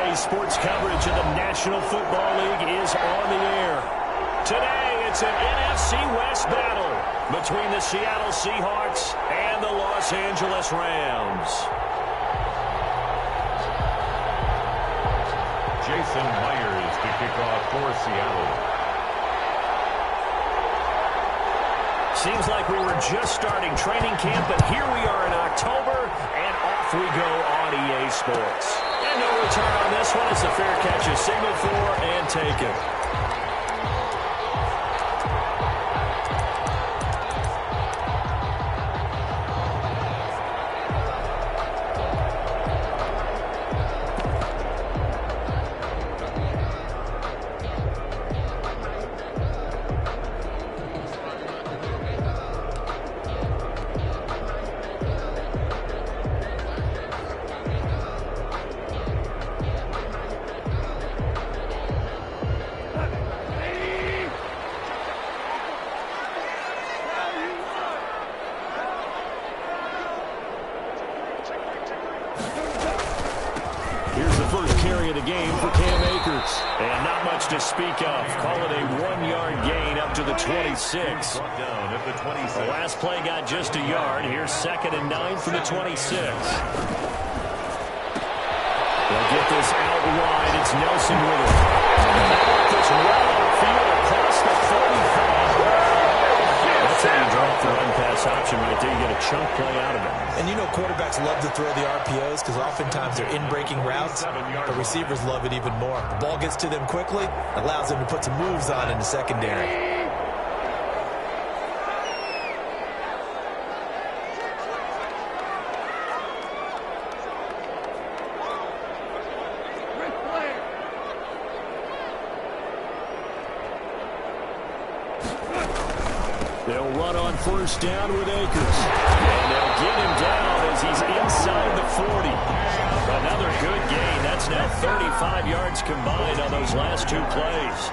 Today's sports coverage of the National Football League is on the air. Today, it's an NFC West battle between the Seattle Seahawks and the Los Angeles Rams. Jason Myers to kick off for Seattle. Seems like we were just starting training camp, but here we are in October, and off we go on EA Sports. And no return on this one as the fair catch is signaled for and taken. And not much to speak of. Call it a 1-yard gain up to the 26. The last play got just a yard. Here's 2nd and 9 from the 26. They'll get this out wide. It's Nelson with it. Just right upfield across the 45. That's how you draw for run pass option right there. You get a chunk play out of it. And you know quarterbacks love to throw the RPOs because oftentimes they're in-breaking routes, but receivers love it even more. The ball gets to them quickly, allows them to put some moves on in the secondary. They'll run on first down with Akers. And they'll get him down as he's inside the 40. Another good gain. That's now 35 yards combined on those last two plays.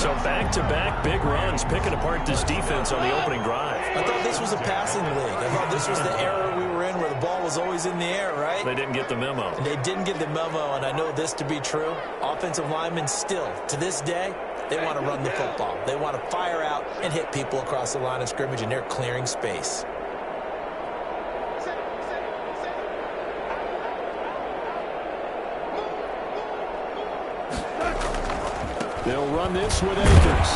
So back-to-back big runs, picking apart this defense on the opening drive. I thought this was a passing league. I thought this was the era we were in where the ball was always in the air, right? They didn't get the memo. They didn't get the memo, and I know this to be true. Offensive linemen still, to this day, they want to run the football. They want to fire out and hit people across the line of scrimmage, and they're clearing space. They'll run this with Akers.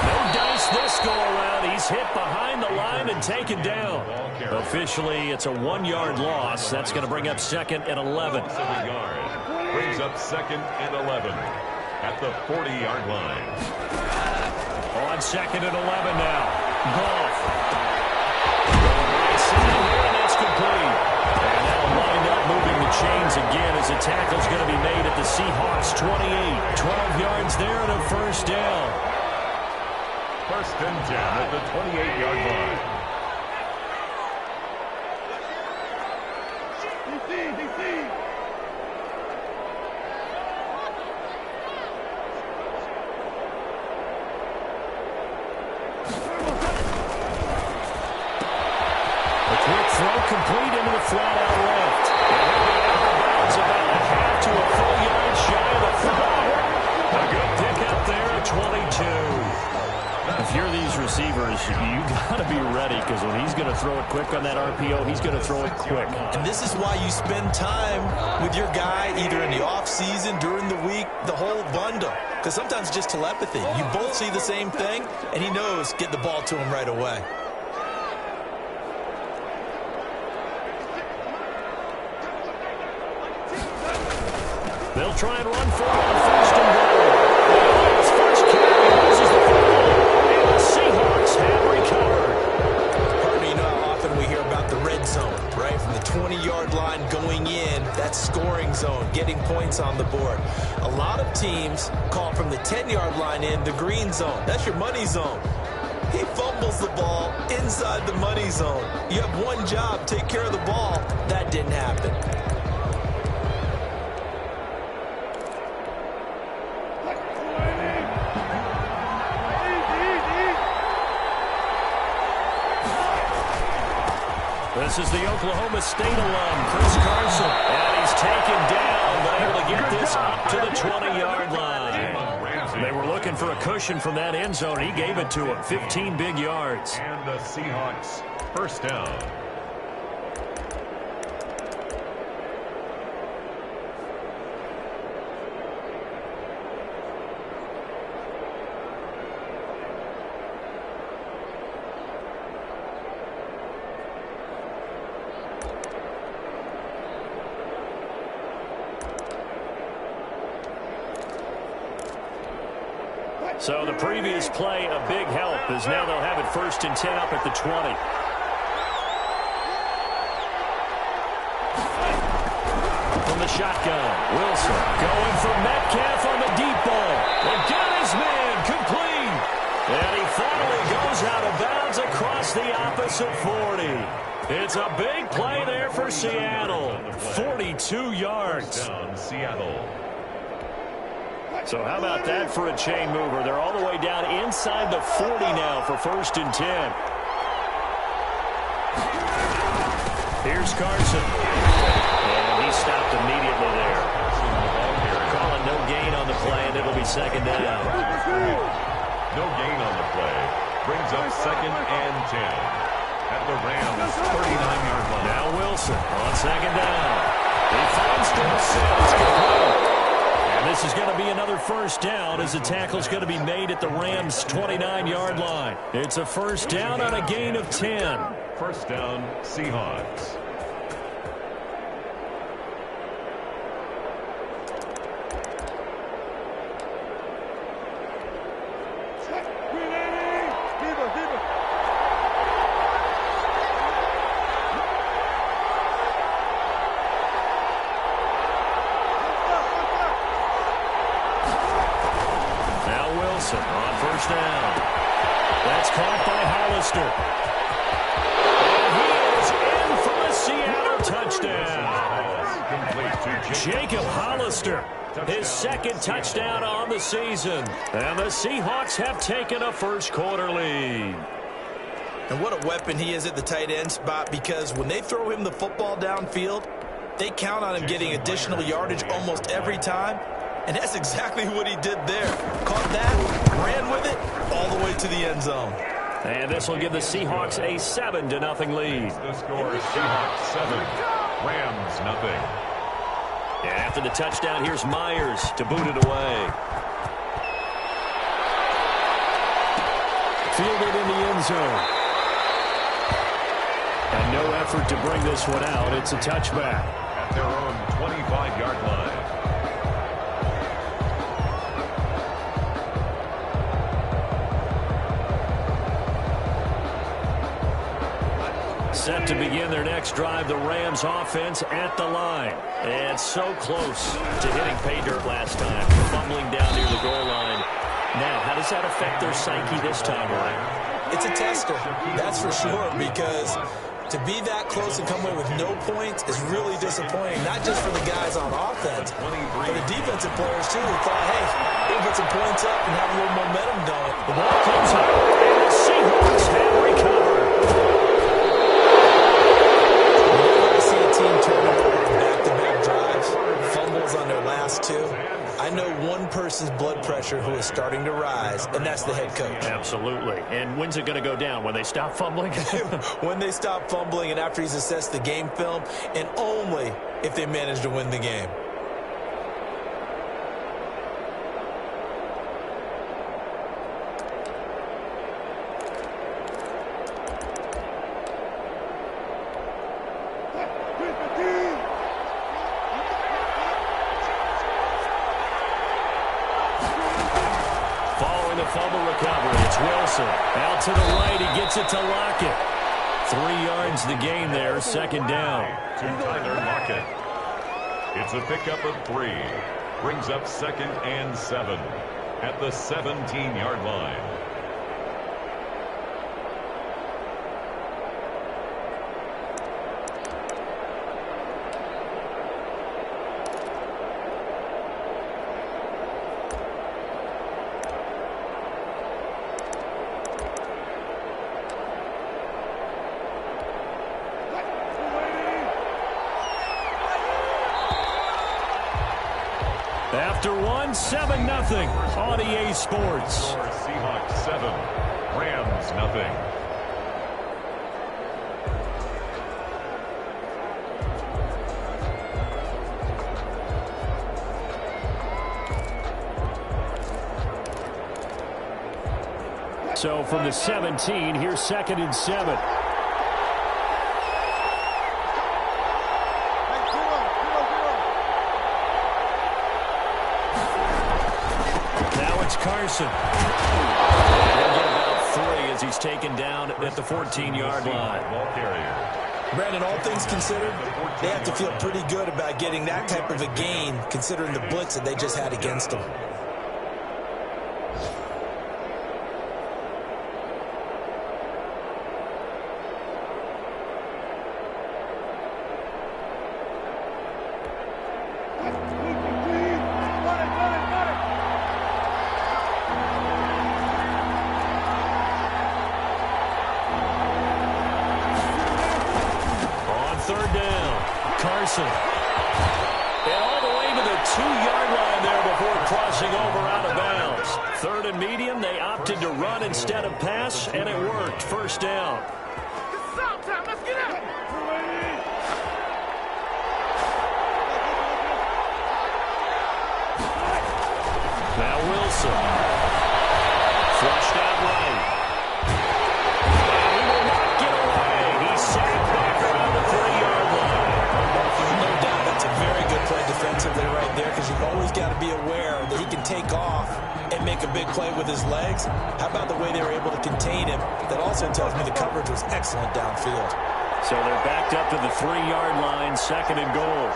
No dice this go-around. He's hit behind the line and taken down. Officially, it's a 1-yard loss. That's going to bring up 2nd and 11. Brings up 2nd and 11 at the 40-yard line. On 2nd and 11 now. Goff. Right side here, and that's complete. And that'll wind up moving the chains again as the tackle's going to be made at the Seahawks 28. 12 yards there and a first down. 1st and 10 at the 28-yard line. Complete into the flat out left. And he'll be out of bounds about a half to a full yard shy of the 5. A good pick up there at 22. If you're these receivers, you got to be ready because when he's going to throw it quick on that RPO, he's going to throw it quick. And this is why you spend time with your guy either in the offseason, during the week, the whole bundle. Because sometimes it's just telepathy. You both see the same thing, and he knows get the ball to him right away. They'll try and run for it on 1st and goal. His first carry loses the football, and the Seahawks have recovered. Partner, you know how often we hear about the red zone, right? From the 20-yard line going in, that scoring zone, getting points on the board. A lot of teams call from the 10-yard line in the green zone. That's your money zone. He fumbles the ball inside the money zone. You have one job, take care of the ball. That didn't happen. This is the Oklahoma State alum, Chris Carson. And he's taken down, but able to get this up to the 20-yard line. They were looking for a cushion from that end zone. He gave it to him. 15 big yards. And the Seahawks, first down. So the previous play, a big help, as now they'll have it 1st and 10 up at the 20. From the shotgun, Wilson going for Metcalf on the deep ball. And got his man complete. And he finally goes out of bounds across the opposite 40. It's a big play there for Seattle. 42 yards. Down, Seattle. So how about that for a chain mover? They're all the way down inside the 40 now for 1st and 10. Here's Carson. And he stopped immediately there. Calling no gain on the play, and it'll be 2nd down. No gain on the play. Brings up 2nd and 10. At the Rams' 39-yard line. Now Wilson on 2nd down. He finds Dorsett. And this is going to be another 1st down as the tackle's going to be made at the Rams' 29-yard line. It's a 1st down on a gain of 10. 1st down, Seahawks. On 1st down. That's caught by Hollister. And he is in for a Seattle touchdown. Jacob Hollister, his 2nd touchdown on the season. And the Seahawks have taken a 1st quarter lead. And what a weapon he is at the tight end spot, because when they throw him the football downfield, they count on him getting additional yardage almost every time. And that's exactly what he did there. Caught that, ran with it, all the way to the end zone. And this will give the Seahawks a 7-0 lead. The score is Seahawks 7, Rams nothing. And after the touchdown, here's Myers to boot it away. Fielded in the end zone. And no effort to bring this one out. It's a touchback. At their own 25-yard line. Set to begin their next drive, the Rams offense at the line. And so close to hitting pay dirt last time, fumbling down near the goal line. Now, how does that affect their psyche this time around? It's a tester, that's for sure, because to be that close and come away with no points is really disappointing, not just for the guys on offense, for the defensive players, too, who thought, hey, we can get some points up and have a little momentum going. The ball comes up, and the Seahawks have recovered. See a team turn over back-to-back drives, fumbles on their last 2. I know one person's blood pressure who is starting to rise, and that's the head coach. Absolutely. And when's it going to go down? When they stop fumbling? When they stop fumbling and after he's assessed the game film, and only if they manage to win the game. Fumble recovery. It's Wilson. Out to the right. He gets it to Lockett. 3 yards the gain there. 2nd down. To Tyler Lockett. It's a pickup of 3. Brings up 2nd and 7. At the 17-yard line. won 7-0 on EA Sports. Seahawks 7, Rams 0. So from the 17, here's 2nd and 7. Now it's Carson. He'll get about 3 as he's taken down at the 14-yard line. Ball carrier. Brandon, all things considered, they have to feel pretty good about getting that type of a gain, considering the blitz that they just had against them. Carson. And all the way to the 2-yard line there before crossing over out of bounds. 3rd and medium, they opted to run instead of pass, and it worked. 1st down. Let's get out. Now Wilson. Flushed out right. And he will not get away. He's sacked back around the 3-yard line. No doubt that's a very good play defensively right there, because you've always got to be aware that he can take off and make a big play with his legs. How about the way they were able to contain him? That also tells me the coverage was excellent downfield. So they're backed up to the 3-yard line, 2nd and goal.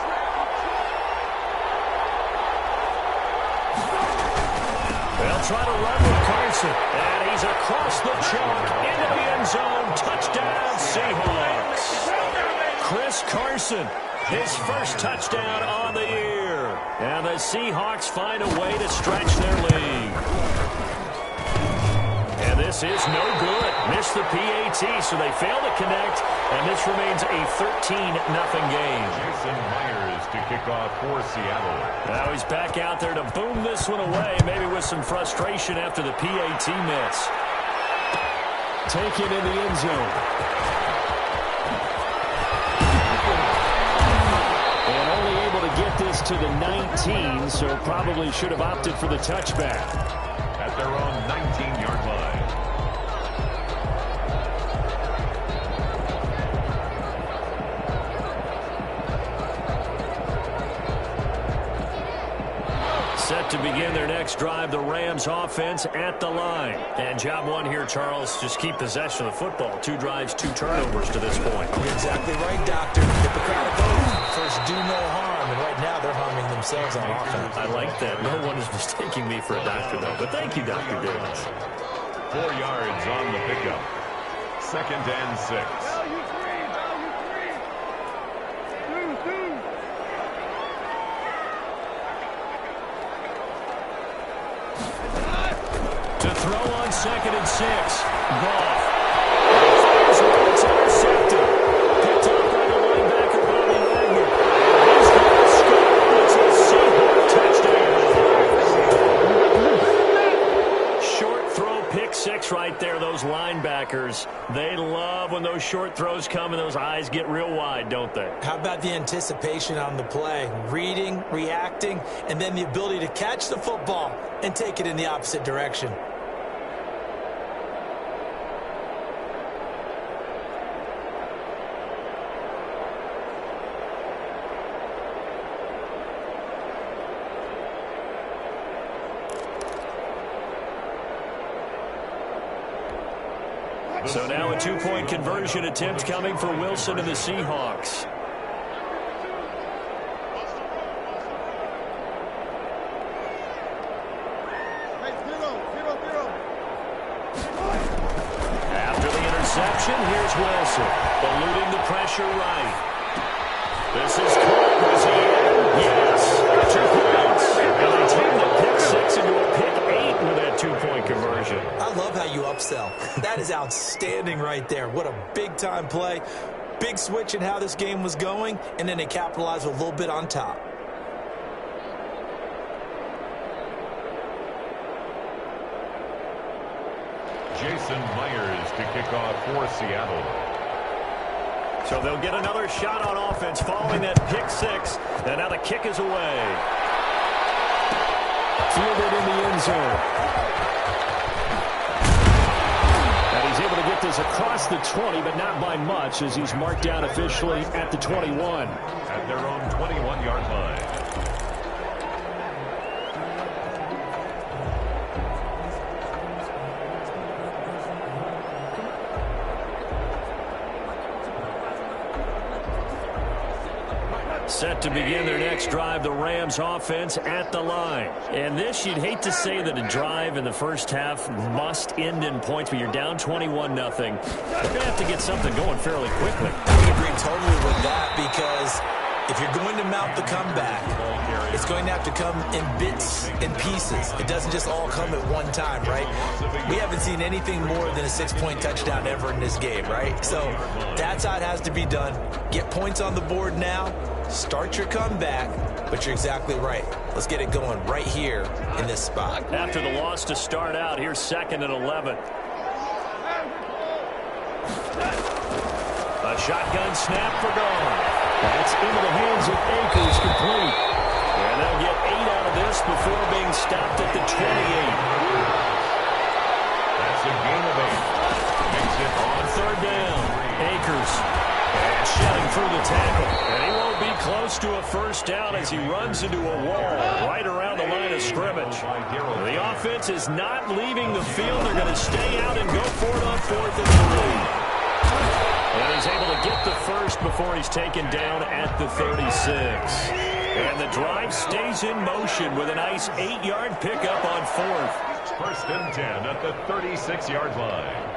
They'll try to run with Carson, and he's across the chalk into the end zone. Touchdown, Seahawks. Chris Carson, his first touchdown on the year. And the Seahawks find a way to stretch their lead. And this is no good. Missed the PAT, so they fail to connect, and this remains a 13-0 game. Jason Myers to kick off for Seattle. Now he's back out there to boom this one away, maybe with some frustration after the PAT miss. Taken in the end zone. And only able to get this to the 19, so probably should have opted for the touchback. At their own 19-yard line. Set to begin their next drive, the Rams offense at the line. And job one here, Charles, just keep possession of the football. 2 drives, 2 turnovers to this point. You're exactly right, Doctor. Hippocratic oath. First, do no harm. And right now, they're harming themselves on offense. I like that. No one is mistaking me for a doctor, though. But thank you, Dr. Davis. 4 yards on the pickup. 2nd and 6. To throw on 2nd and 6. Goff. It's intercepted. Picked up by the linebacker, Bobby Wagner. He's going to score. It's a Seahawks touchdown. Short throw, pick 6 right there. Those linebackers, they love when those short throws come and those eyes get real wide, don't they? How about the anticipation on the play? Reading, reacting, and then the ability to catch the football and take it in the opposite direction. So now a 2-point conversion attempt coming for Wilson and the Seahawks. After the interception, here's Wilson. Eluding the pressure right. This is Colt. Was he in? Yes. 2 points. And they turn the pick 6 into a pick 8 with that 2-point conversion. I love how you upsell. That is outstanding right there. What a big-time play. Big switch in how this game was going, and then they capitalized with a little bit on top. Jason Myers to kick off for Seattle. So they'll get another shot on offense following that pick six. And now the kick is away. Fielded in the end zone. And he's able to get this across the 20, but not by much, as he's marked down officially at the 21. At their own 21-yard line. Set to begin their next drive, the Rams offense at the line. And this, you'd hate to say that a drive in the first half must end in points, but you're down 21-0. They're going to have to get something going fairly quickly. I would agree totally with that, because if you're going to mount the comeback, it's going to have to come in bits and pieces. It doesn't just all come at one time, right? We haven't seen anything more than a 6-point touchdown ever in this game, right? So that's how it has to be done. Get points on the board now. Start your comeback, but you're exactly right. Let's get it going right here in this spot. After the loss to start out, here's 2nd and 11. A shotgun snap for Gone. That's into the hands of Akers, complete. And they'll get 8 out of this before being stopped at the 28. That's a gain of 8. Makes it On 3rd down, Akers. And shedding through the tackle. And he won't be close to a first down as he runs into a wall right around the line of scrimmage. The offense is not leaving the field. They're going to stay out and go for it on 4th and 3. And he's able to get the first before he's taken down at the 36. And the drive stays in motion with a nice 8-yard pickup on 4th. 1st and 10 at the 36-yard line.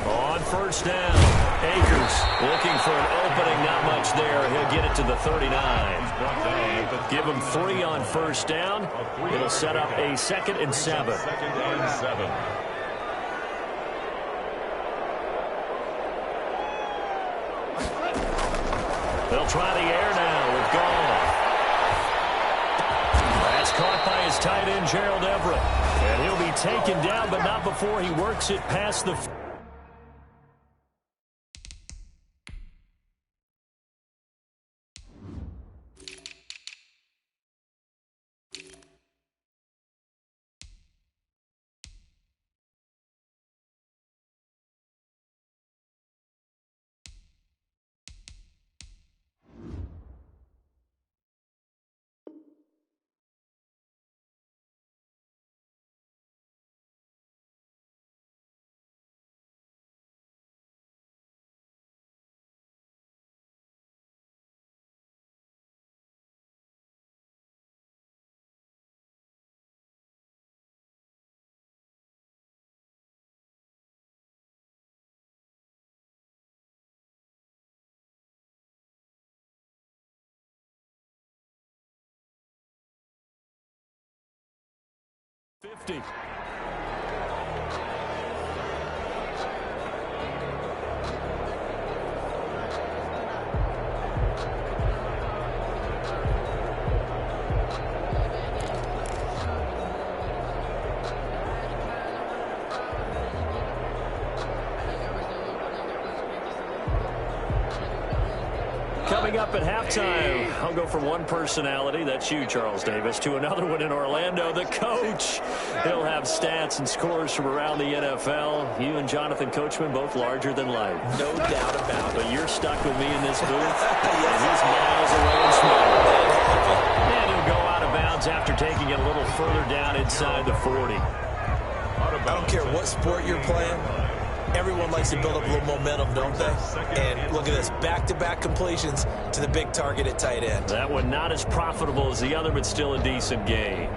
On 1st down, Akers looking for an opening, not much there. He'll get it to the 39. Give him 3 on 1st down. It'll set up a 2nd and 7. 2nd and 7. They'll try the air now with Goff. That's caught by his tight end, Gerald Everett. And he'll be taken down, but not before he works it past the... ...50. Coming up at halftime, I'll go from one personality, that's you, Charles Davis, to another one in Orlando, the coach. He'll have stats and scores from around the NFL. You and Jonathan Coachman, both larger than life. No doubt about it. But you're stuck with me in this booth, and he's miles away and smiling. And he'll go out of bounds after taking it a little further down inside the 40. I don't care what sport you're playing. Everyone likes to build up a little momentum, don't they? And look at this, back-to-back completions to the big target at tight end. That one not as profitable as the other, but still a decent gain.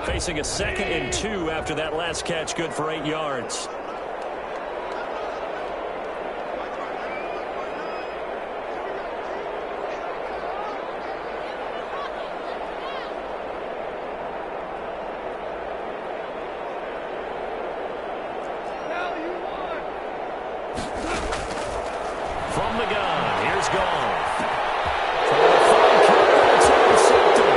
Facing a 2nd and 2 after that last catch, good for 8 yards. From the gun, here's Goff. Trying to find Carter, it's intercepted.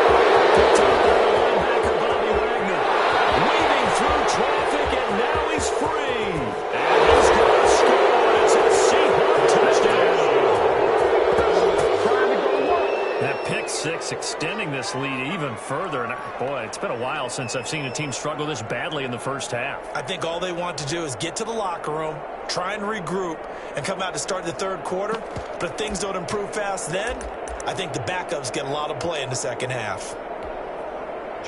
That pick six extending this lead even further. And boy, it's been a while since I've seen a team struggle this badly in the first half. I think all they want to do is get to the locker room, try and regroup, and come out to start the third quarter. But if things don't improve fast then, I think the backups get a lot of play in the second half.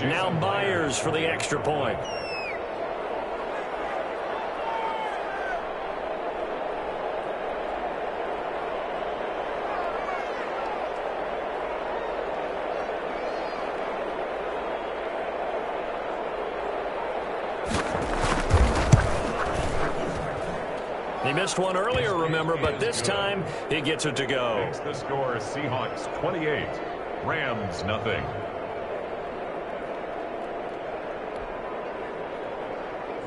Now Myers for the extra point. He missed one earlier, remember, but this time he gets it to go. Makes the score Seahawks 28, Rams nothing.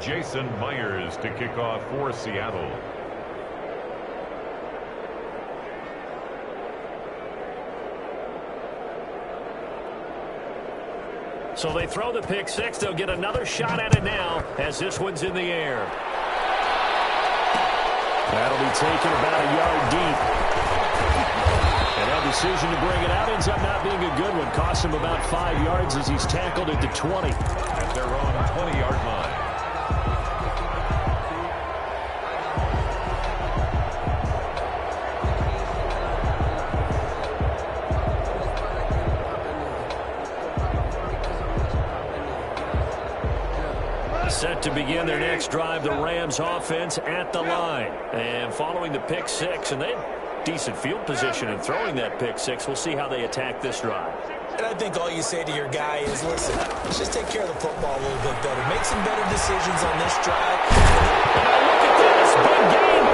Jason Myers to kick off for Seattle. So they throw the pick six. They'll get another shot at it now as this one's in the air. That'll be taken about a yard deep. And that decision to bring it out ends up not being a good one. Costs him about 5 yards as he's tackled at the 20. At their own 20-yard line. Set to begin their next drive, the Rams offense at the line. And following the pick six, and they had decent field position in throwing that pick six. We'll see how they attack this drive. And I think all you say to your guy is, listen, let's just take care of the football a little bit better. Make some better decisions on this drive. And now look at this. Big game.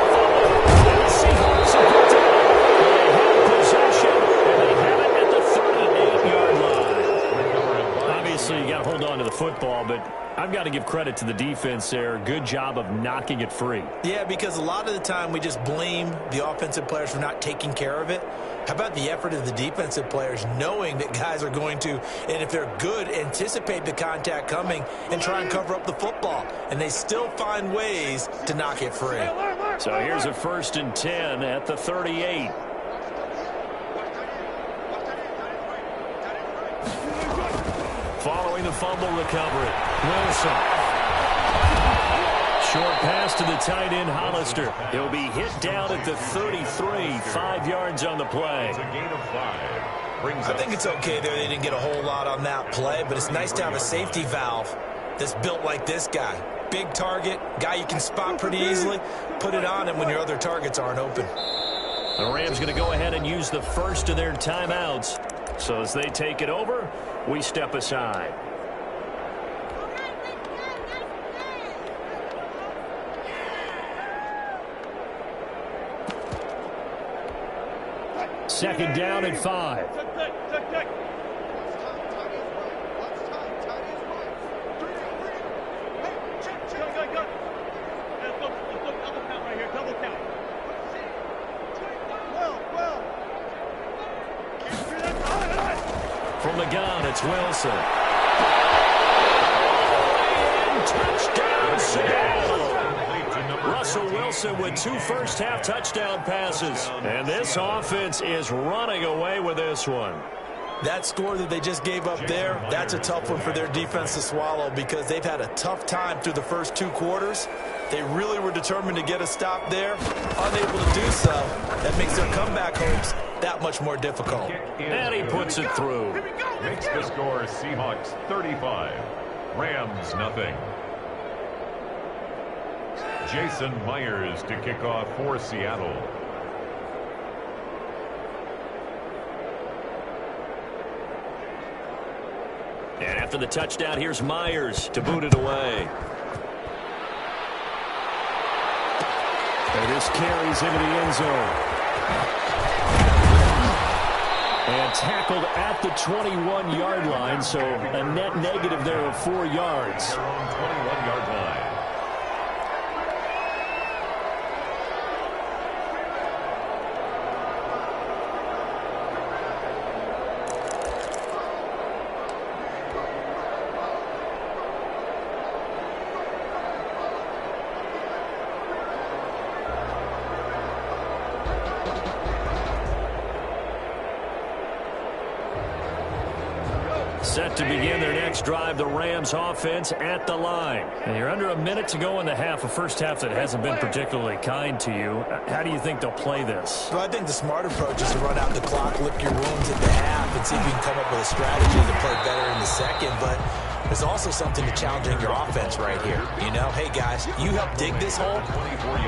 And the Seahawks have put it up. They have possession, and they have it at the 38-yard line. Obviously, you got to hold on to the football, but I've got to give credit to the defense there. Good job of knocking it free. Yeah, because a lot of the time we just blame the offensive players for not taking care of it. How about the effort of the defensive players knowing that guys are going to, and if they're good, anticipate the contact coming and try and cover up the football. And they still find ways to knock it free. So here's a 1st and 10 at the 38. Following the fumble recovery, Wilson. Short pass to the tight end, Hollister. He'll be hit down at the 33, 5 yards on the play. It's a gain of 5. I think it's okay there. They didn't get a whole lot on that play, but it's nice to have a safety valve that's built like this guy. Big target, guy you can spot pretty easily. Put it on him when your other targets aren't open. The Rams going to go ahead and use the first of their timeouts. So as they take it over, we step aside. Second down and 5. From the gun, it's Wilson. And touchdown, Seattle. Russell Wilson with 2 first-half touchdown passes. And this offense is running away with this one. That score that they just gave up there, that's a tough one for their defense to swallow because they've had a tough time through the first 2 quarters. They really were determined to get a stop there. Unable to do so, that makes their comeback hopes that much more difficult. And he puts it through. Makes the score Seahawks 35, Rams nothing. Jason Myers to kick off for Seattle. And after the touchdown, here's Myers to boot it away. And this carries into the end zone. And tackled at the 21-yard line, so a net negative there of 4 yards. Their own 21-yard line. Set to begin their next drive, the Rams offense at the line. And you're under a minute to go in the half, a first half that hasn't been particularly kind to you. How do you think they'll play this? Well, I think the smart approach is to run out the clock, lick your wounds at the half, and see if you can come up with a strategy to play better in the second. But there's also something to challenging your offense right here. You know, hey, guys, you help dig this hole.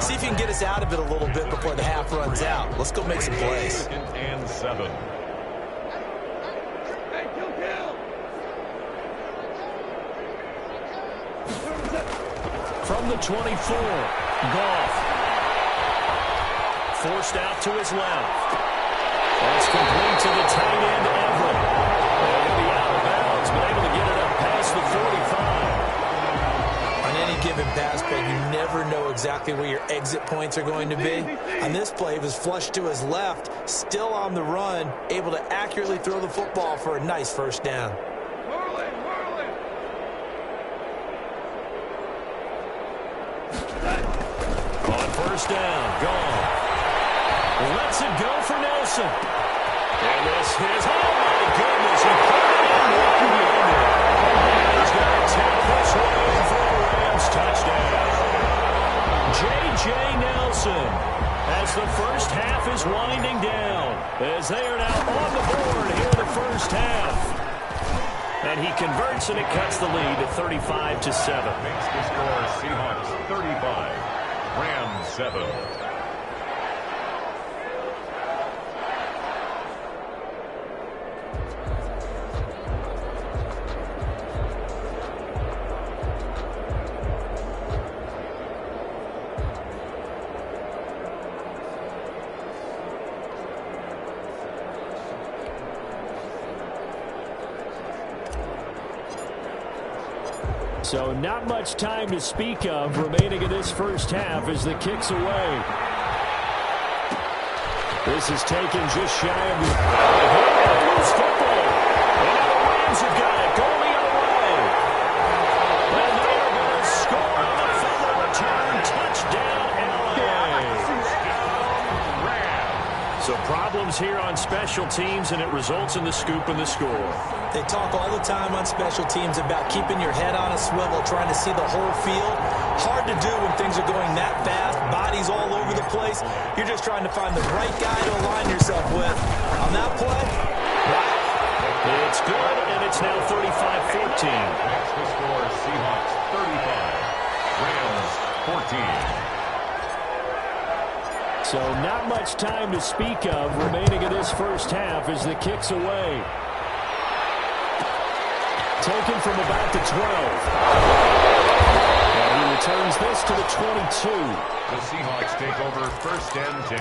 See if you can get us out of it a little bit before the half runs out. Let's go make some plays. Second and 7. From the 24, Goff. Forced out to his left. That's complete to the tight end, Everett. They'll be out of bounds, but able to get it up past the 45. On any given pass play, you never know exactly where your exit points are going to be. On this play, it was flushed to his left, still on the run, able to accurately throw the football for a nice first down. First down, gone. Lets it go for Nelson. And this is, oh my goodness, he put it in one-handed. He's going to tap this one in for a Rams touchdown. J.J. Nelson, as the first half is winding down, as they are now on the board here in the first half. And he converts, and it cuts the lead to 35-7. Makes the score Seahawks 35. Rams 7. So not much time to speak of remaining in this first half as the kick's away. This is taken just shy of the loose football. And now the Rams have got it going the other way. And they are going to score on the fumble return. Touchdown, LA. So problems here on special teams, and it results in the scoop and the score. They talk all the time on special teams about keeping your head on a swivel, trying to see the whole field. Hard to do when things are going that fast, bodies all over the place. You're just trying to find the right guy to align yourself with. On that play, wow. It's good, and it's now 35-14. Next to score Seahawks 35. Rams 14. So not much time to speak of remaining in this first half as the kick's away. Taken from about the 12. And he returns this to the 22. The Seahawks take over first and 10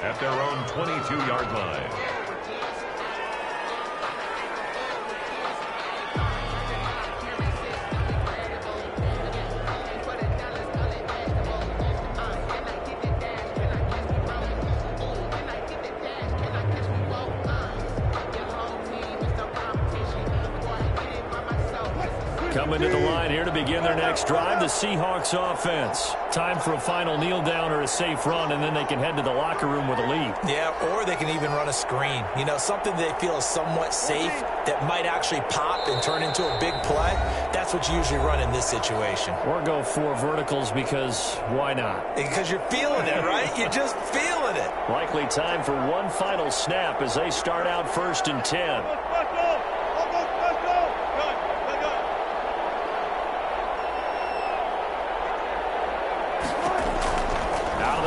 at their own 22-yard line. Coming to the line here to begin their next drive, the Seahawks offense. Time for a final kneel down or a safe run, and then they can head to the locker room with a lead. Yeah, or they can even run a screen. You know, something they feel is somewhat safe that might actually pop and turn into a big play. That's what you usually run in this situation. Or go 4 verticals because why not? Because you're feeling it, right? You're just feeling it. Likely time for one final snap as they start out first and 10.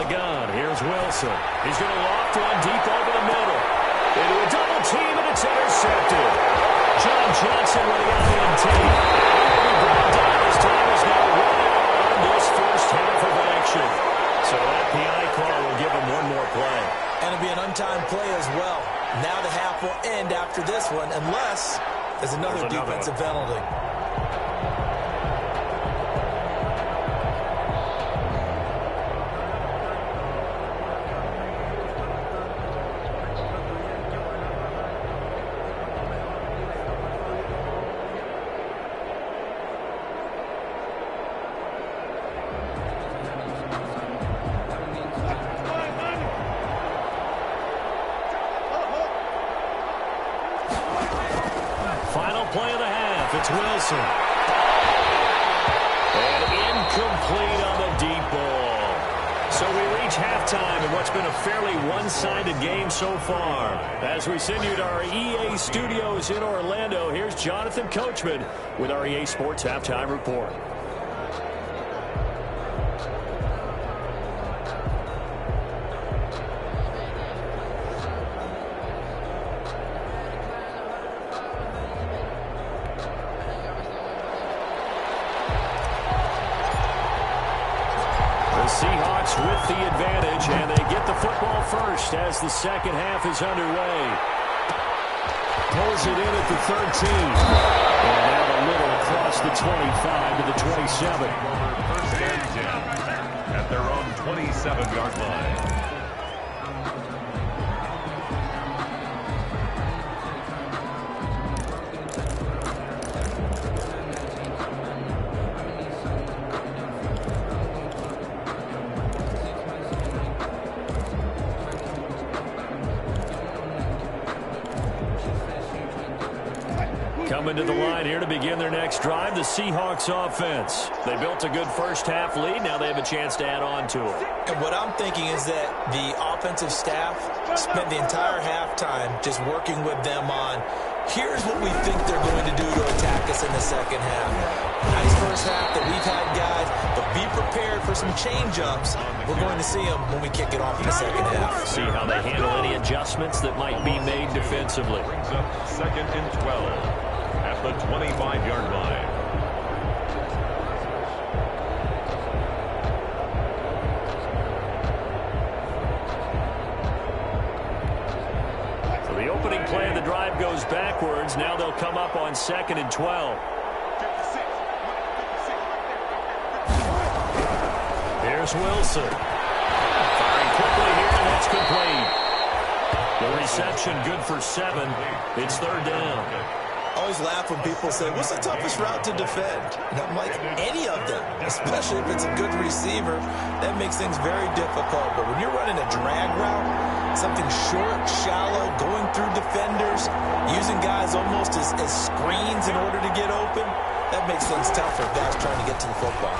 Gun. Here's Wilson. He's going to loft one deep over the middle. Into a double team, and it's intercepted. John Johnson running out the INT. He'll be brought down as time is now running on this first half of action. So that PI call will give him one more play. And it'll be an untimed play as well. Now the half will end after this one, unless there's another defensive penalty. Final play of the half. It's Wilson. And incomplete on the deep ball. So we reach halftime in what's been a fairly one-sided game so far. As we send you to our EA studios in Orlando, here's Jonathan Coachman with our EA Sports Halftime Report. Seahawks with the advantage, and they get the football first as the second half is underway. Pulls it in at the 13. And out a little across the 25 to the 27. First and 10 at their own 27-yard line. Coming to the line here to begin their next drive, the Seahawks offense. They built a good first-half lead. Now they have a chance to add on to it. And what I'm thinking is that the offensive staff spent the entire halftime just working with them on, here's what we think they're going to do to attack us in the second half. Nice first half that we've had, guys, but be prepared for some change-ups. We're going to see them when we kick it off in the second half. See how they handle any adjustments that might be made defensively. Brings up second and 12. At the 25-yard line. So the opening play of the drive goes backwards. Now they'll come up on second and 12. Here's Wilson. Firing quickly here, and that's complete. The reception good for 7. It's third down. I always laugh when people say, what's the toughest route to defend? And I'm like, any of them, especially if it's a good receiver. That makes things very difficult. But when you're running a drag route, something short, shallow, going through defenders, using guys almost as screens in order to get open, that makes things tough for guys trying to get to the football.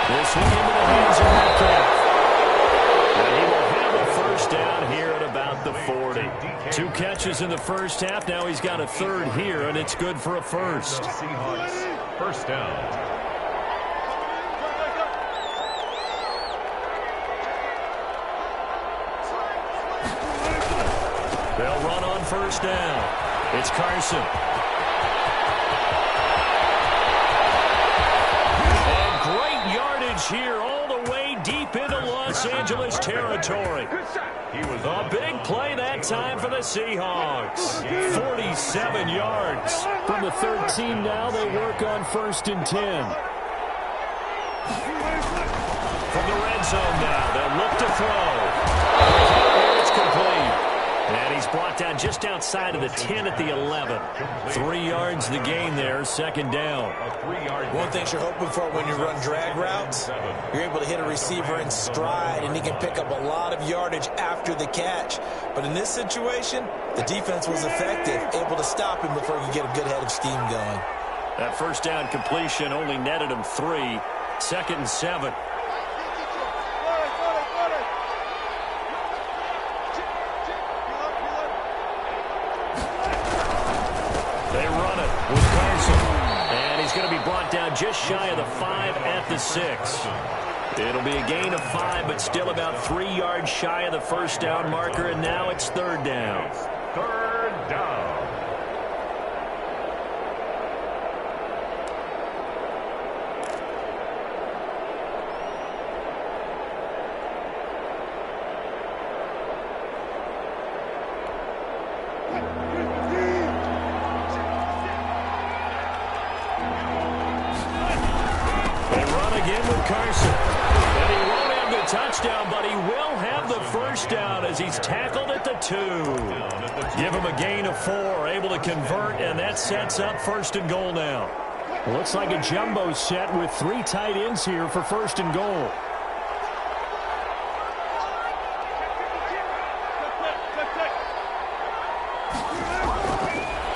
This one into the hands of Metcalf. And he will have a first down here at about the 40. 2 catches in the first half. Now he's got a third here, and it's good for a first. Seahawks, first down. They'll run on first down. It's Carson. And great yardage here all the way deep into Los Angeles territory. He was A big play that time for the Seahawks. 47 yards. From the 13 now, they work on first and 10. From the red zone now, they'll look to throw. It's complete. And he's brought down just outside of the 10 at the 11. 3 yards the gain there, second down. One thing you're hoping for when you run drag routes, you're able to hit a receiver in stride, and he can pick up a lot of yardage after the catch. But in this situation, the defense was effective, able to stop him before he could get a good head of steam going. That first down completion only netted him 3. Second and 7. They run it with Carson. And he's going to be brought down just shy of the 5 at the 6. It'll be a gain of 5, but still about 3 yards shy of the first down marker, and now it's third down. third down. Carson. And he won't have the touchdown, but he will have the first down as he's tackled at the 2. Give him a gain of 4, able to convert, and that sets up first and goal now. Looks like a jumbo set with 3 tight ends here for first and goal.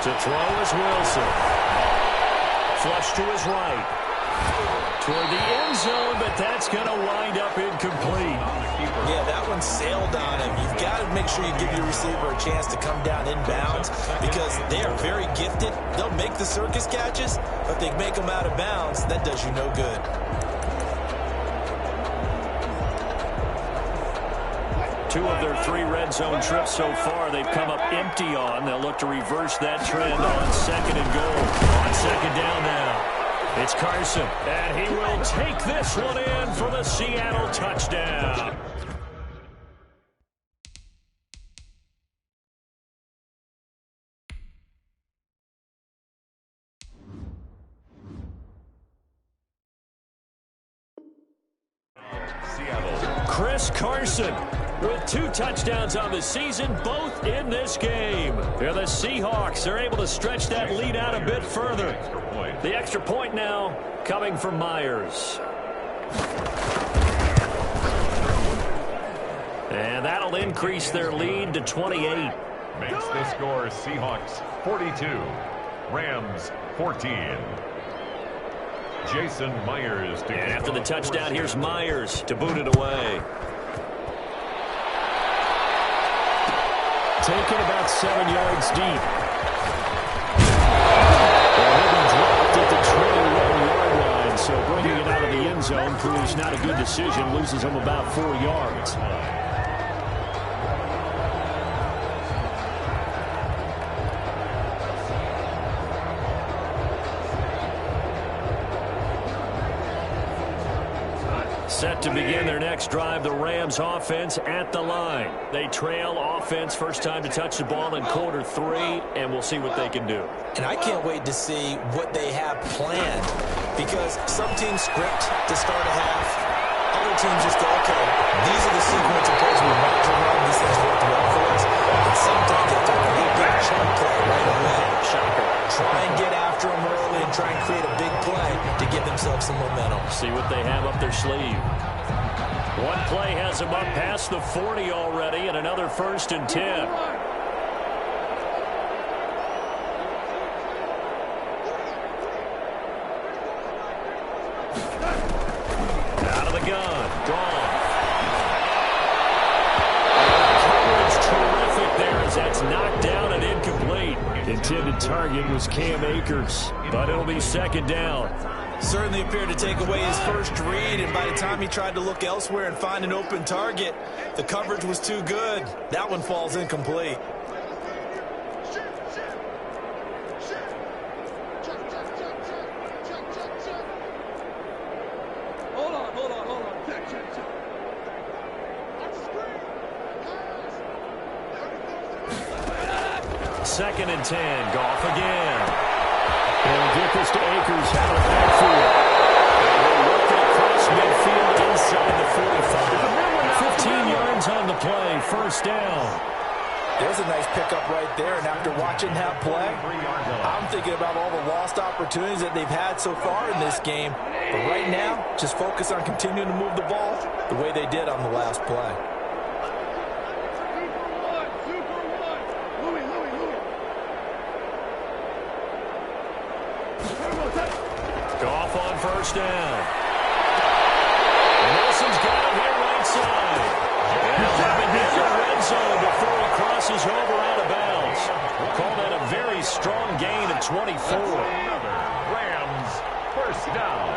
To throw is Wilson. Flush to his right. Toward the end zone, but that's going to wind up incomplete. Yeah, that one sailed on him. You've got to make sure you give your receiver a chance to come down inbounds because they are very gifted. They'll make the circus catches, but they make them out of bounds. That does you no good. Two of their 3 red zone trips so far, they've come up empty on. They'll look to reverse that trend on second and goal. On second down now. It's Carson, and he will take this one in for the Seattle touchdown. Chris Carson with 2 touchdowns on the season, both in this game. They're the Seahawks. They're able to stretch that lead out a bit further. The extra point now coming from Myers. And that'll increase their lead to 28. Makes the score Seahawks 42, Rams 14. Jason Myers. And after the touchdown, here's Myers to boot it away. Taken about 7 yards deep. And he'll be dropped at the 21-yard line, so bringing it out of the end zone proves not a good decision. Loses him about 4 yards. Set to begin their next drive, the Rams offense at the line. They trail offense, first time to touch the ball in quarter 3, and we'll see what they can do. And I can't wait to see what they have planned because some teams script to start a half. Other teams just go, okay, these are the sequence of plays we want to run. These things work well for us. And sometimes they have to create a big chunk play right away. Shocker. Try and get after them early and try and create a big play to give themselves some momentum. See what they have up their sleeve. One play has them up past the 40 already, and another 1st and 10. Out of the gun. Gone. Coverage terrific there as that's knocked down and incomplete. Intended target was Cam Akers, but it'll be 2nd down. Certainly appeared to take away his first read, and by the time he tried to look elsewhere and find an open target, the coverage was too good. That one falls incomplete. Hold on. Check. 2nd and 10. Goff again. They'll get this to Akers out of the backfield. And they'll work it across midfield inside the 45. 15 yards on the play. 1st down. There's a nice pickup right there, and after watching that play, I'm thinking about all the lost opportunities that they've had so far in this game. But right now, just focus on continuing to move the ball the way they did on the last play. Goff on 1st down. Wilson's got it here right side. And he'll have it in the red zone before he crosses over out of bounds. We'll call that a very strong gain of 24. Rams 1st down.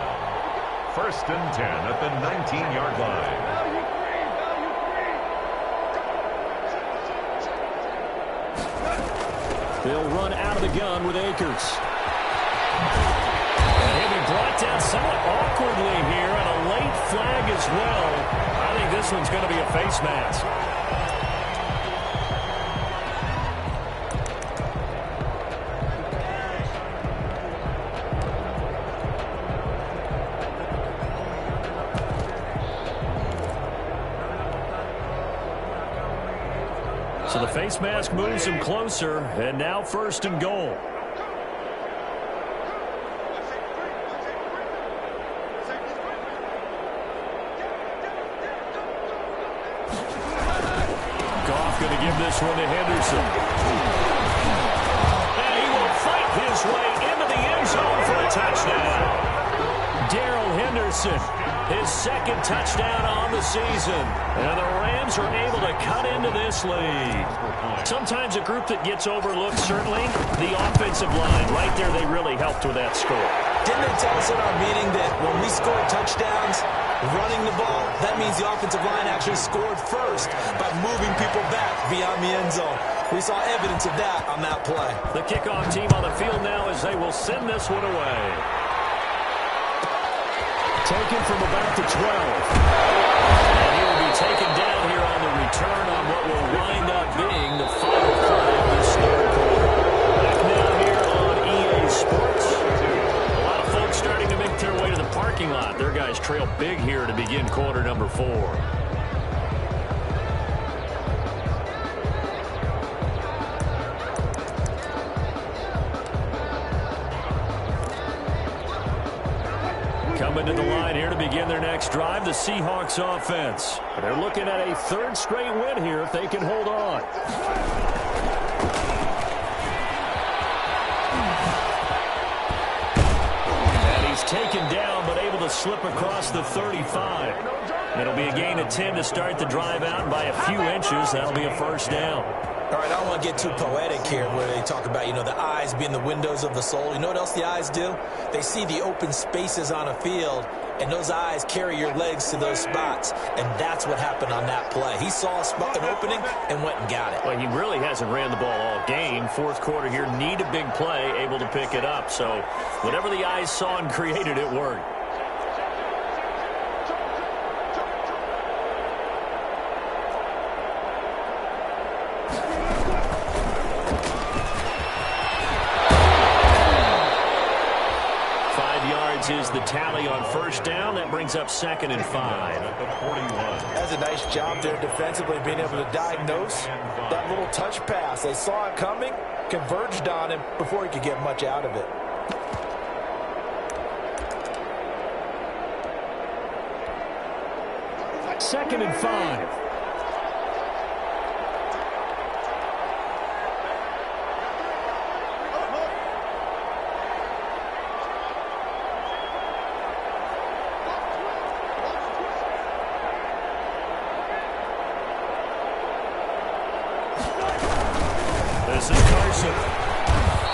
1st and 10 at the 19-yard line. They'll run out of the gun with Akers. And he'll be brought down somewhat awkwardly here, and a late flag as well. I think this one's going to be a face mask. So the face mask moves him closer, and now 1st and goal. Goff going to give this one to Henderson. And he will Wilson, his second touchdown on the season. And the Rams are able to cut into this lead. Sometimes a group that gets overlooked, certainly, the offensive line. Right there, they really helped with that score. Didn't they tell us in our meeting that when we scored touchdowns running the ball, that means the offensive line actually scored first by moving people back beyond the end zone? We saw evidence of that on that play. The kickoff team on the field now as they will send this one away. Taken from about the 12. And he will be taken down here on the return on what will wind up being the final play of this third quarter. Back now here on EA Sports. A lot of folks starting to make their way to the parking lot. Their guys trail big here to begin quarter number 4. Coming to the line here to begin their next drive, the Seahawks offense. They're looking at a third straight win here if they can hold on. And he's taken down but able to slip across the 35. It'll be a gain of 10 to start the drive out by a few inches. That'll be a first down. All right, I don't want to get too poetic here where they talk about, the eyes being the windows of the soul. You know what else the eyes do? They see the open spaces on a field, and those eyes carry your legs to those spots, and that's what happened on that play. He saw an opening and went and got it. Well, he really hasn't ran the ball all game. Fourth quarter here, need a big play, able to pick it up. So whatever the eyes saw and created, it worked. Is the tally on first down. That brings up 2nd and 5. That's a nice job there defensively, being able to diagnose that little touch pass. They saw it coming, converged on him before he could get much out of it. Second and 5. This is Carson.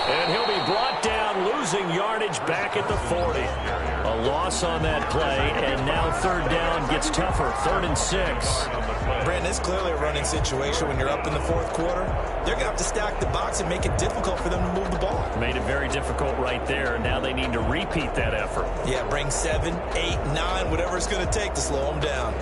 And he'll be brought down, losing yardage back at the 40. A loss on that play, and now third down gets tougher. 3rd and 6. Brandon, it's clearly a running situation when you're up in the fourth quarter. They're going to have to stack the box and make it difficult for them to move the ball. Made it very difficult right there. Now they need to repeat that effort. Yeah, bring 7, 8, 9, whatever it's going to take to slow them down.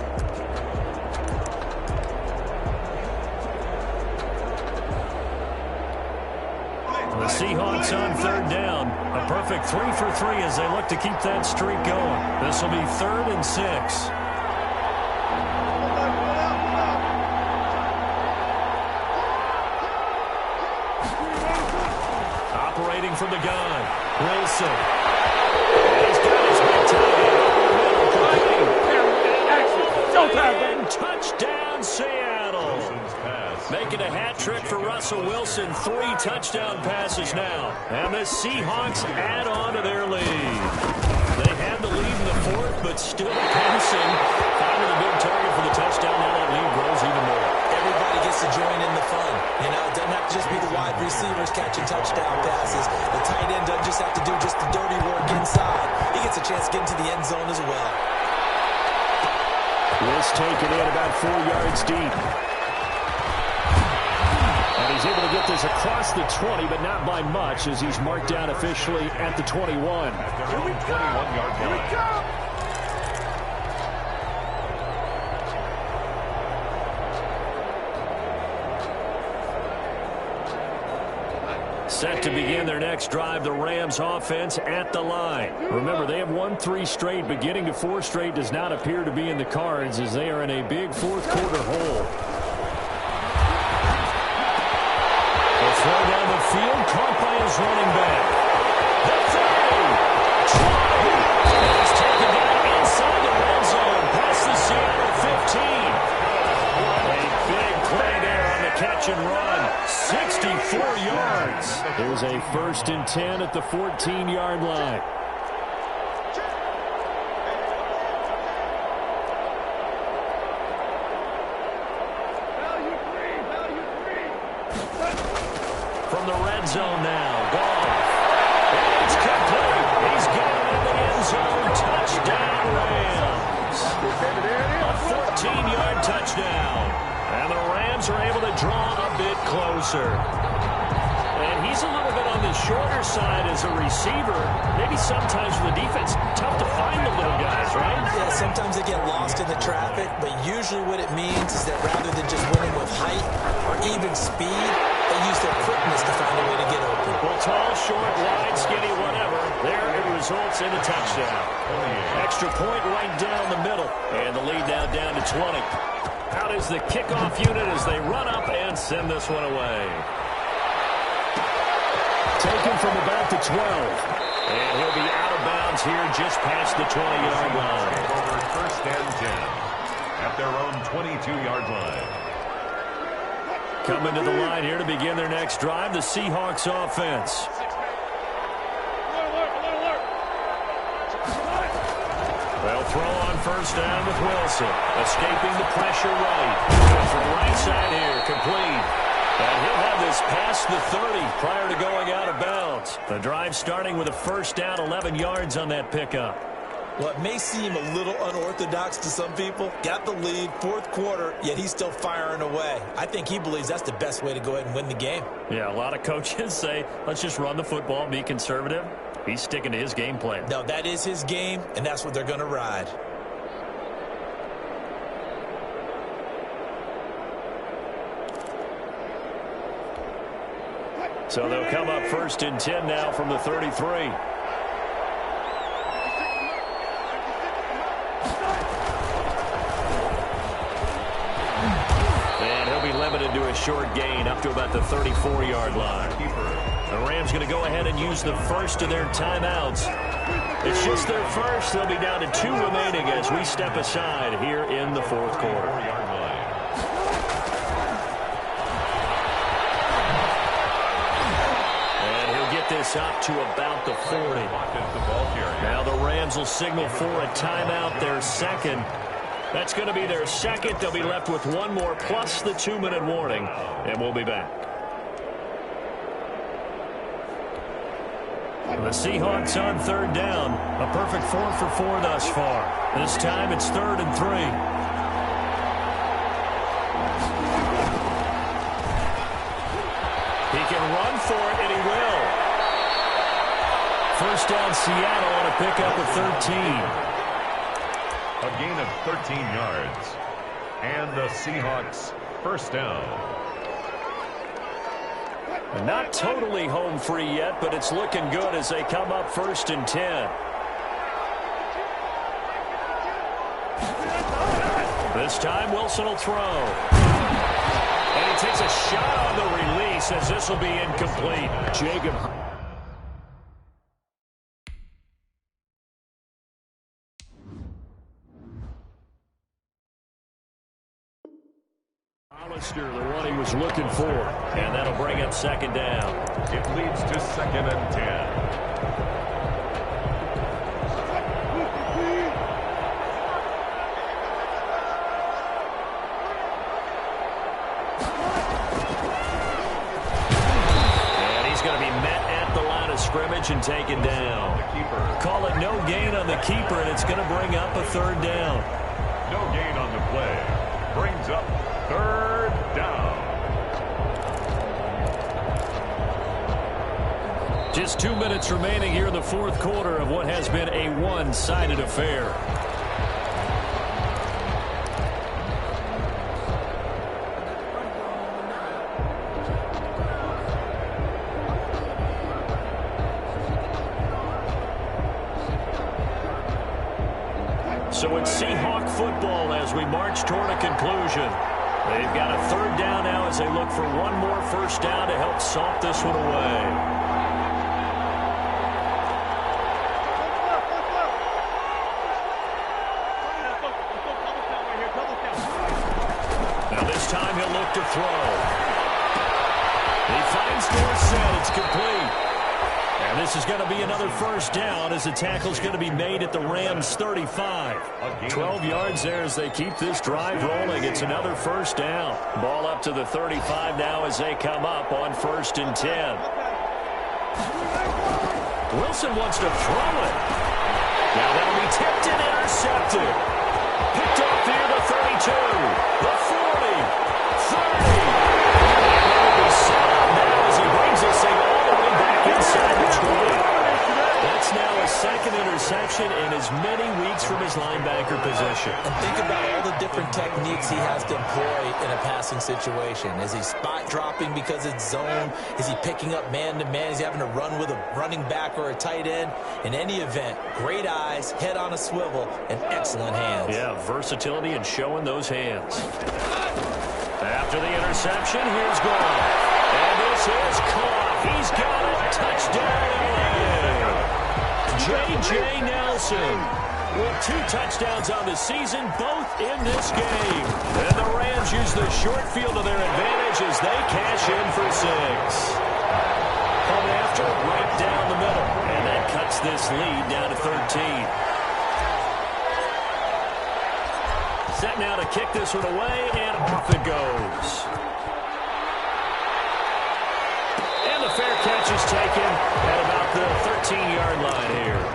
The Seahawks on third down. A perfect 3 for 3 as they look to keep that streak going. This will be 3rd and 6. Operating from the gun, Wilson. He's got his big tie. And touchdown, Seattle. Making a hat trick for Russell Wilson. 3 touchdown passes now. And the Seahawks add on to their lead. They had the lead in the 4th, but still passing. Finding a big target for the touchdown. Now that lead grows even more. Everybody gets to join in the fun. It doesn't have to just be the wide receivers catching touchdown passes. The tight end doesn't just have to do just the dirty work inside. He gets a chance to get into the end zone as well. This taken in about 4 yards deep. And he's able to get this across the 20, but not by much as he's marked down officially at the 21. Here we go. 21-yard line. Here we go. Set to begin their next drive, the Rams offense at the line. Remember, they have won 3 straight, but getting to 4 straight does not appear to be in the cards as they are in a big fourth quarter hole. The throw down the field, caught by his running back. The throw, 20, and he's taken down inside the red zone, past the Seattle 15. A big play there on the catch and run. 64 yards. There's a 1st and 10 at the 14-yard line. red zone now. Goff. It's complete. He's got it in the end zone. Touchdown, Rams. A 14-yard touchdown. And the Rams are able to draw a bit closer. And he's a little bit on the shorter side as a receiver. Maybe sometimes for the defense, tough to find the little guys, right? Yeah, sometimes they get lost in the traffic, but usually what it means is that rather than just winning with height or even speed, they use their quickness to find a way to get open. Well, tall, short, wide, skinny, whatever. There it results in a touchdown. Extra point right down the middle. And the lead now down to 20. Out is the kickoff unit as they run up and send this one away. Taken from about the 12. And he'll be out of bounds here just past the 20-yard line. Over first and 10 at their own 22-yard line. Coming to the line here to begin their next drive, the Seahawks offense. They'll throw on first down with Wilson. Escaping the pressure right. From right side here, complete. And he'll have this past the 30 prior to going out of bounds. The drive starting with a first down, 11 yards on that pickup. Well, it may seem a little unorthodox to some people. Got the lead, fourth quarter, yet he's still firing away. I think he believes that's the best way to go ahead and win the game. Yeah, a lot of coaches say, let's just run the football and be conservative. He's sticking to his game plan. No, that is his game, and that's what they're going to ride. So they'll come up first and 10 now from the 33. And he'll be limited to a short gain up to about the 34-yard line. The Rams going to go ahead and use the first of their timeouts. It's just their first. They'll be down to 2 remaining as we step aside here in the fourth quarter. This up to about the 40. Now the Rams will signal for a timeout, their second. That's going to be their second. They'll be left with one more plus the 2-minute warning, and we'll be back. The Seahawks on third down. A perfect 4 for 4 thus far. This time it's 3rd and 3. He can run for it, and he will. First down, Seattle on a pickup of 13. A gain of 13 yards. And the Seahawks first down. Not totally home free yet, but it's looking good as they come up first and 10. This time, Wilson will throw. And he takes a shot on the release as this will be incomplete. Jacob. The one he was looking for, and that'll bring up second down. It leads to 2nd and 10. And he's going to be met at the line of scrimmage and taken down. Call it no gain on the keeper, and it's going to bring up a 3rd down. No gain on the play. Brings up 3rd down. Just 2 minutes remaining here in the fourth quarter of what has been a one-sided affair. So it's Seahawk football as we march toward a conclusion. They've got a 3rd down now as they look for one more first down to help salt this one away. Now this time he'll look to throw. He finds Dorsett. It's complete. And this is going to be another first down as the tackle's going to be made at the Rams' 35. 12 yards there as they keep this drive rolling. It's another first down. Ball up to the 35 now as they come up on 1st and 10. Wilson wants to throw it. Now that'll be tipped and intercepted. Picked off near the 32, the 40, 30. And that'll be set up now as he brings this thing all the way back inside the 20. That's now a second interception in as many weeks from his linebacker position. And think about all the different techniques he has to employ in a passing situation. Is he spot dropping because it's zone? Is he picking up man-to-man? Is he having to run with a running back or a tight end? In any event, great eyes, head on a swivel, and excellent hands. Yeah, versatility and showing those hands. After the interception, here's Goff. And this is caught. He's got it. Touchdown, LA. J.J. Nelson with 2 touchdowns on the season, both in this game. And the Rams use the short field to their advantage as they cash in for 6. Coming after, right down the middle. And that cuts this lead down to 13. Set now to kick this one away, and off it goes. And the fair catch is taken at about the 13-yard line here.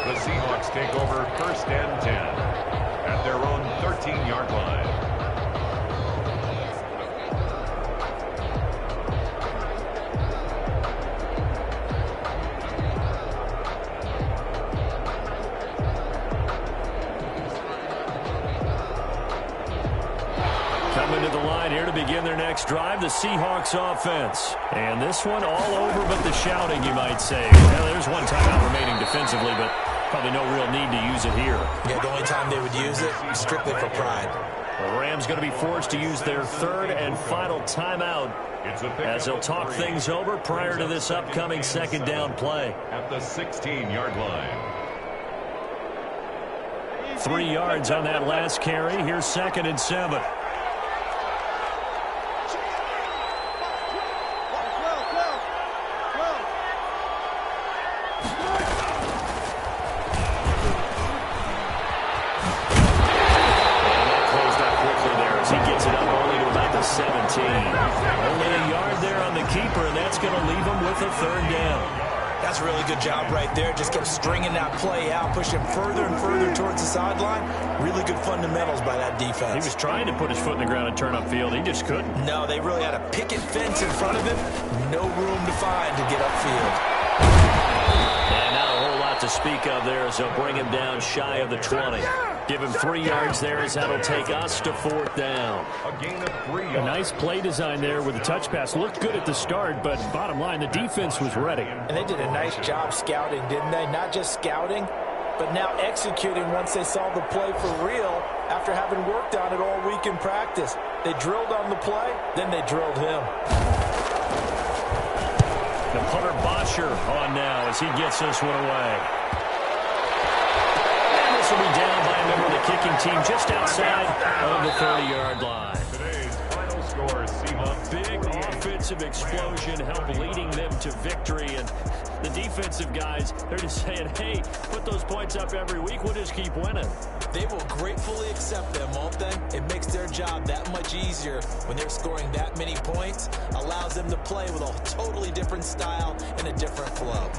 The Seahawks take over 1st and 10 at their own 13-yard line. Coming to the line here to begin their next drive, the Seahawks offense. And this one all over but the shouting, you might say. Well, there's one timeout remaining defensively, but probably no real need to use it here. Yeah, the only time they would use it, strictly for pride. The Rams going to be forced to use their 3rd and final timeout as they'll talk things over prior to this upcoming 2nd down play. At the 16-yard line. 3 yards on that last carry. Here's 2nd and 7. Only a yard there on the keeper, and that's going to leave him with a 3rd down. That's a really good job right there. Just kept stringing that play out, pushing further and further towards the sideline. Really good fundamentals by that defense. He was trying to put his foot in the ground and turn upfield. He just couldn't. No, they really had a picket fence in front of him. No room to find to get upfield. And not a whole lot to speak of there as they'll bring him down shy of the 20. Give him 3 yards there as that'll take us to 4th down. A gain of 3 yards. A nice play design there with the touch pass. Looked good at the start, but bottom line, the defense was ready. And they did a nice job scouting, didn't they? Not just scouting, but now executing once they saw the play for real after having worked on it all week in practice. They drilled on the play, then they drilled him. The punter Bosher on now as he gets this one away. This will be down by a member of the kicking team just outside of the 30-yard line. Today's final score, Seahawks. Big offensive explosion helped leading them to victory. And the defensive guys, they're just saying, hey, put those points up every week. We'll just keep winning. They will gratefully accept them, won't they? It makes their job that much easier when they're scoring that many points. Allows them to play with a totally different style and a different flow.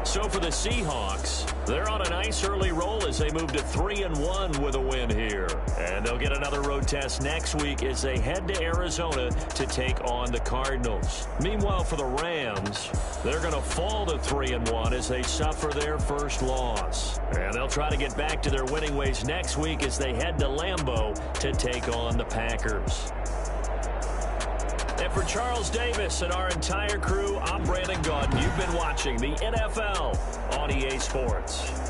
So for the Seahawks, they're on a nice early roll as they move to 3-1 with a win here. And they'll get another road test next week as they head to Arizona to take on the Cardinals. Meanwhile, for the Rams, they're going to fall to 3-1 as they suffer their first loss. And they'll try to get back to their winning ways next week as they head to Lambeau to take on the Packers. And for Charles Davis and our entire crew, I'm Brandon Gaudin. You've been watching the NFL on EA Sports.